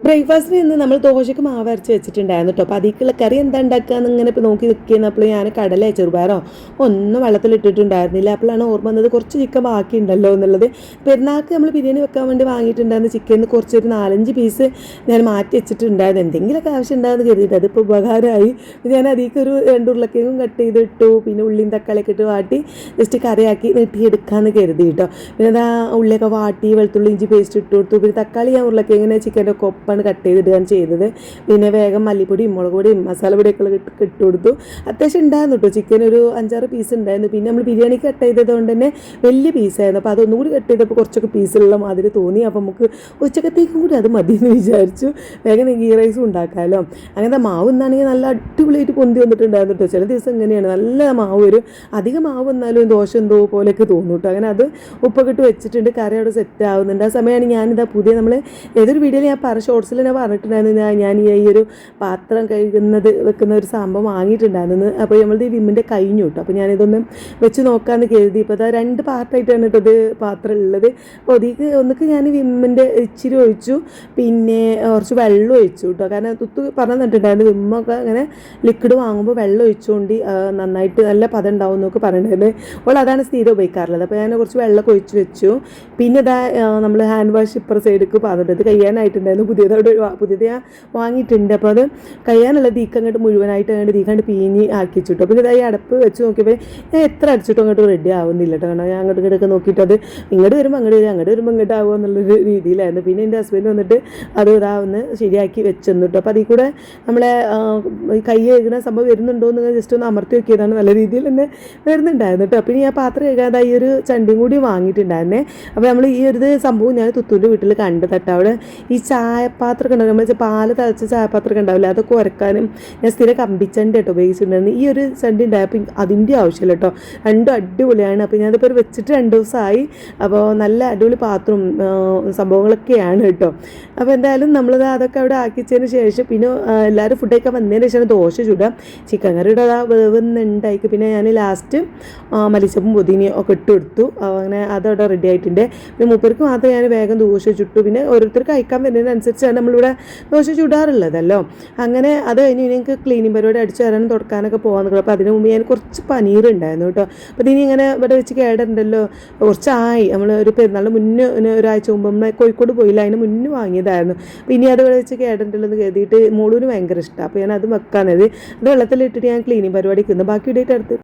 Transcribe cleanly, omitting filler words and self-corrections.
ബ്രേക്ക്ഫാസ്റ്റിന് ഇന്ന് നമ്മൾ ദോശയ്ക്ക് മാവ് അരച്ച് വെച്ചിട്ടുണ്ടായിരുന്നു കേട്ടോ. അപ്പോൾ അതിലേക്കുള്ള കറി എന്താ ഉണ്ടാക്കുകയെന്ന് ഇങ്ങനെ ഇപ്പോൾ നോക്കി നിൽക്കുന്നപ്പോൾ ഞാൻ കടല ചെറുപയറോ ഒന്നും വെള്ളത്തിലിട്ടിട്ടുണ്ടായിരുന്നില്ല. അപ്പോഴാണ് ഓർമ്മ വന്നത് കുറച്ച് ചിക്കൻ ബാക്കിയുണ്ടല്ലോ എന്നുള്ളത്. പെരുന്നാൾക്ക് നമ്മൾ ബിരിയാണി വെക്കാൻ വേണ്ടി വാങ്ങിയിട്ടുണ്ടായിരുന്ന ചിക്കനിൽ കുറച്ചൊരു 4-5 പീസ് ഞാൻ മാറ്റി വെച്ചിട്ടുണ്ടായിരുന്നു. എന്തെങ്കിലുമൊക്കെ ആവശ്യം ഉണ്ടാകുമെന്ന് കരുതിയിട്ട് അതിപ്പോൾ ഉപകാരമായി. ഞാൻ അതിലേക്ക് ഒരു 2 ഉരുളക്കിഴങ്ങും കട്ട് ചെയ്തിട്ടു. പിന്നെ ഉള്ളിയും തക്കാളിയൊക്കെ ഇട്ട് വാട്ടി ജസ്റ്റ് കറിയാക്കി നീട്ടിയെടുക്കാമെന്ന് കരുതി കേട്ടോ. പിന്നെ അതാ ഉള്ളിയൊക്കെ വാട്ടി വെളുത്തുള്ളി ഇഞ്ചി പേസ്റ്റ് ഇട്ട് കൊടുത്തു. പിന്നെ തക്കാളി ഞാൻ ഉരുളക്കിഴങ്ങിനെ ചിക്കൻ്റെ ഒക്കെ ഒപ്പം കട്ട് ചെയ്തിടുകയാണ് ചെയ്തത്. പിന്നെ വേഗം മല്ലിപ്പൊടിയും മുളക് പൊടിയും മസാലപ്പൊടിയൊക്കെ ഇട്ട് കൊടുത്തു. അത്യാവശ്യം ഉണ്ടായിരുന്നു കേട്ടോ. ചിക്കൻ ഒരു 5-6 പീസ് ഉണ്ടായിരുന്നു. പിന്നെ നമ്മൾ ബിരിയാണിക്ക് കട്ട് ചെയ്തത് കൊണ്ട് തന്നെ വലിയ പീസായിരുന്നു. അപ്പോൾ അതൊന്നുകൂടി കട്ട് ചെയ്തപ്പോൾ കുറച്ചൊക്കെ പീസുള്ള മാതിരി തോന്നി. അപ്പോൾ നമുക്ക് ഉച്ചക്കത്തേക്കും കൂടി അത് മതി എന്ന് വിചാരിച്ചു. വേഗം ഗീ റൈസും ഉണ്ടാക്കാമല്ലോ. അങ്ങനത്തെ മാവ് എന്നാണെങ്കിൽ നല്ല അടിപൊളിയായിട്ട് പൊന്തി വന്നിട്ടുണ്ടായിരുന്നു കേട്ടോ. ചില ദിവസം ഇങ്ങനെയാണ്, നല്ല മാവ് വരും. അധികം മാവ് വന്നാലും ദോശ എന്തോ പോലെയൊക്കെ തോന്നും കേട്ടോ. അങ്ങനെ അത് ഉപ്പൊക്കെ ഇട്ട് വെച്ചിട്ടുണ്ട്. കറി അവിടെ സെറ്റ് ആവുന്നുണ്ട്. ആ സമയമാണ് ഞാനിതാ പുതിയ നമ്മൾ ഏതൊരു വീഡിയോയിൽ ഞാൻ ഷോർട്സിൽ ഞാൻ പറഞ്ഞിട്ടുണ്ടായിരുന്നു ഞാൻ ഈ ഒരു പാത്രം വെക്കുന്ന ഒരു സംഭവം വാങ്ങിയിട്ടുണ്ടായിരുന്നു. അപ്പോൾ നമ്മളുടെ ഈ വിമ്മിൻ്റെ കഴിഞ്ഞു കേട്ടോ. അപ്പോൾ ഞാനിതൊന്നും വെച്ച് നോക്കാമെന്ന് കരുതി. ഇപ്പോൾ അതാ 2 പാർട്ടായിട്ടാണ് കേട്ടോ ഇത് പാത്രം ഉള്ളത്. അപ്പോൾ ഒന്നിക്ക് ഞാൻ വിമ്മിൻ്റെ ഇച്ചിരി ഒഴിച്ചു, പിന്നെ കുറച്ച് വെള്ളം ഒഴിച്ചു കേട്ടോ. കാരണം തുത്ത് പറഞ്ഞു തന്നിട്ടുണ്ടായിരുന്നു വിമ്മൊക്കെ അങ്ങനെ ലിക്വിഡ് വാങ്ങുമ്പോൾ വെള്ളം ഒഴിച്ചുകൊണ്ട് നന്നായിട്ട് നല്ല പദം ഉണ്ടാവും എന്നൊക്കെ പറഞ്ഞിട്ടുണ്ടായിരുന്നു. അപ്പോൾ അതാണ് സ്ഥിരം ഉപയോഗിക്കാറുള്ളത്. അപ്പോൾ ഞാൻ കുറച്ച് വെള്ളമൊക്കെ ഒഴിച്ച് വെച്ചു. പിന്നെ ഇതാ നമ്മൾ ഹാൻഡ് വാഷ് ഇപ്പുറ സൈഡിലേക്ക് പറഞ്ഞിട്ട് ഇത് കഴിയാനായിട്ടുണ്ടായിരുന്നു. പുതിയത് ഞാൻ വാങ്ങിയിട്ടുണ്ട്. അപ്പോൾ അത് കഴിയാനുള്ള അങ്ങോട്ട് മുഴുവനായിട്ട് അങ്ങോട്ട് കണ്ട് പീഞ്ഞ് ആക്കി വെച്ചിട്ടു. പിന്നെ ഇതായി അടപ്പ് വെച്ച് നോക്കിയപ്പോൾ ഞാൻ എത്ര അടിച്ചിട്ടും അങ്ങോട്ട് റെഡി ആവുന്നില്ല കേട്ടോ. കാരണം ഞാൻ അങ്ങോട്ട് ഇങ്ങോട്ടൊക്കെ നോക്കിയിട്ട് അത് ഇങ്ങോട്ട് വരുമ്പോൾ അങ്ങോട്ട് വരും, അങ്ങോട്ട് വരുമ്പോൾ ഇങ്ങോട്ട് ആവുക എന്നുള്ളൊരു രീതിയിലായിരുന്നു. പിന്നെ എൻ്റെ ഹസ്ബൻഡ് വന്നിട്ട് അത് ഒന്ന് ശരിയാക്കി വെച്ചെന്നു കേട്ടോ. അപ്പോൾ അതിൽ കൂടെ നമ്മളെ കൈ കഴുകുന്ന സംഭവം വരുന്നുണ്ടോ എന്ന് ജസ്റ്റ് ഒന്ന് അമർത്തി നോക്കിയതാണ്. നല്ല രീതിയിൽ തന്നെ വരുന്നുണ്ടായിരുന്നു കേട്ടോ. പിന്നെ ഞാൻ പാത്രം കഴുകാതെ ഈ ഒരു ചണ്ടിയും കൂടി വാങ്ങിയിട്ടുണ്ടായിരുന്നേ. അപ്പോൾ നമ്മൾ ഈ ഒരു സംഭവം ഞാൻ തുത്തൂൻ്റെ വീട്ടിൽ കണ്ടതട്ടോ. അവിടെ ഈ ചായപാത്രമൊക്കെ ഉണ്ടാവും, നമ്മൾ പാല് തിളച്ച ചായപാത്രമൊക്കെ ഉണ്ടാവില്ല, അതൊക്കെ ഉരക്കാനും ഞാൻ സ്ഥിരം കമ്പിച്ചണ്ടി കേട്ടോ ഉപയോഗിച്ചിട്ടുണ്ടായിരുന്നു. ഈ ഒരു ചണ്ടി ഉണ്ടായപ്പോൾ അതിൻ്റെ ആവശ്യമില്ല കേട്ടോ. രണ്ടും അടിപൊളിയാണ്. അപ്പോൾ ഞാനിപ്പോൾ വെച്ചിട്ട് 2 ദിവസമായി. അപ്പോൾ നല്ല അടിപൊളി പാത്രവും സംഭവങ്ങളൊക്കെയാണ് കേട്ടോ. അപ്പോൾ എന്തായാലും നമ്മളത് അതൊക്കെ അവിടെ ആക്കിച്ചതിന് ശേഷം പിന്നെ എല്ലാവരും ഫുഡൊക്കെ വന്നതിന് ശേഷം ദോശ ചുടാം. ചിക്കൻ കറിയുടെ വേവുന്നുണ്ടായിക്ക്. പിന്നെ ഞാൻ ലാസ്റ്റ് മല്ലിച്ചപ്പും പുതിനയും ഒക്കെ ഇട്ട് കൊടുത്തു. അങ്ങനെ അതവിടെ റെഡി ആയിട്ടുണ്ട്. പിന്നെ മൂപ്പർക്ക് മാത്രമേ ഞാൻ വേഗം ദോശ ചുട്ടു. പിന്നെ ഓരോരുത്തർക്ക് കഴിക്കാൻ വരുന്നതിനനുസരിച്ചാണ് നമ്മളിവിടെ ദോശ ചുടാറുള്ളതല്ലോ. അങ്ങനെ അത് കഴിഞ്ഞ് എനിക്ക് ക്ലീനിങ് പരിപാടി അടിച്ചു തരാനും തുടക്കാനൊക്കെ പോകാൻ നിൽക്കണം. അപ്പോൾ അതിന് മുമ്പ് ഞാൻ കുറച്ച് പനീറുണ്ടായിരുന്നു കേട്ടോ. അപ്പോൾ ഇനി ഇങ്ങനെ ഇവിടെ വെച്ച് കേടുണ്ടല്ലോ, കുറച്ചായി നമ്മൾ ഒരു പെരുന്നാളിന് മുന്നേ ഒരാഴ്ച മുമ്പ് നമ്മൾ കോഴിക്കോട് പോയില്ല, അതിന് മുന്നേ വാങ്ങിയതായിരുന്നു. അപ്പോൾ ഇനി അത് ഇവിടെ വെച്ച് കേടുണ്ടല്ലോ എന്ന് കരുതിയിട്ട് മോളൂന് ഭയങ്കര ഇഷ്ടമാണ്. അപ്പോൾ ഞാൻ അത് വെക്കാനത് വെള്ളത്തിലിട്ടിട്ട് ഞാൻ ക്ലീനിങ് പരിപാടിക്ക് നിന്ന് ബാക്കി ഇടയിട്ട് അടുത്ത്